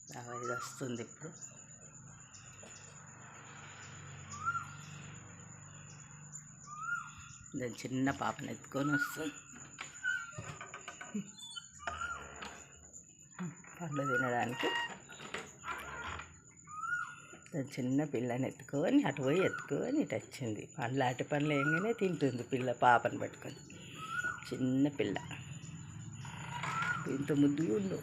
ఇది వస్తుంది ఇప్పుడు. దాని చిన్న పాపను ఎత్తుకొని వస్తుంది పండ్లు తినడానికి. దాని చిన్న పిల్లని ఎత్తుకొని అటు పోయి ఎత్తుకొని ఇటు వచ్చింది. పండ్లు అటు పండ్లు వేయగానే తింటుంది పిల్ల, పాపను పట్టుకొని. చిన్న పిల్ల ఇంత ముద్దుగా ఉండు.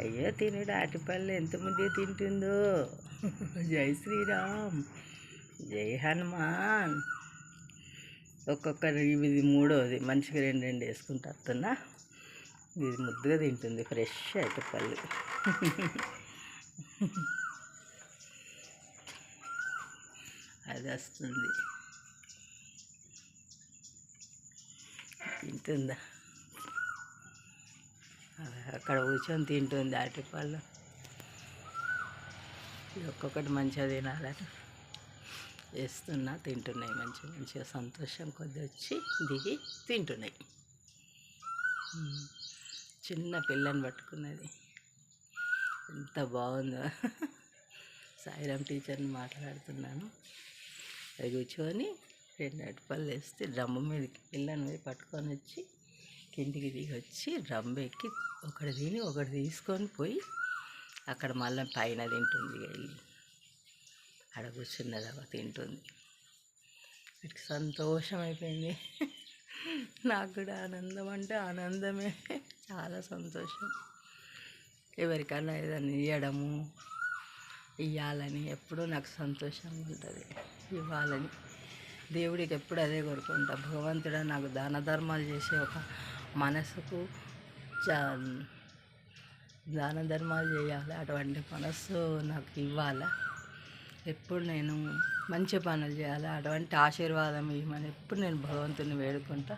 అయ్యో తినడు అరటిపళ్ళు ఎంత ముద్దుగా తింటుందో. జై శ్రీరామ్, జై హనుమాన్. ఒక్కొక్కరు ఇది మూడోది, మనిషికి రెండు రెండు వేసుకుంటూ వస్తున్నా. ఇది ముద్దుగా తింటుంది ఫ్రెష్ అరటిపళ్ళు. అది వస్తుంది తింటుందా, అక్కడ కూర్చొని తింటుంది అరటిపళ్ళు. ఒక్కొక్కటి మంచిగా తినాలని వేస్తున్నా, తింటున్నాయి మంచిగా మంచిగా సంతోషం కొద్ది వచ్చి దిగి తింటున్నాయి. చిన్న పిల్లని పట్టుకున్నది, ఎంత బాగుందో. సాయిరామ్ టీచర్ని మాట్లాడుతున్నాను. అది కూర్చొని రెండు అరటిపళ్ళు వేస్తే డ్రమ్ము మీదకి పిల్లని మీద పట్టుకొని వచ్చి కిందికి దిగి వచ్చి డ్రమ్ ఎక్కి ఒకటి తిని ఒకటి తీసుకొని పోయి అక్కడ మళ్ళీ పైన తింటుంది. వెళ్ళి ఆడ కూర్చున్నది తింటుంది. వీటికి సంతోషం అయిపోయింది. నాకు కూడా ఆనందం అంటే ఆనందమే, చాలా సంతోషం. ఎవరికన్నా ఏదైనా ఇవ్వడము, ఇవ్వాలని ఎప్పుడూ నాకు సంతోషంగా ఉంటుంది. ఇవ్వాలని దేవుడికి ఎప్పుడు అదే కోరుకుంటా. భగవంతుడా నాకు దాన ధర్మాలు చేసే ఒక మనసుకు దాన ధర్మాలు చేయాలి, అటువంటి మనస్సు నాకు ఇవ్వాలా. ఎప్పుడు నేను మంచి పనులు చేయాలి, అటువంటి ఆశీర్వాదం ఇవ్వమని ఎప్పుడు నేను భగవంతుని వేడుకుంటా.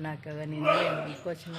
నాకు అవన్నీ నేను అనుకోవచ్చు.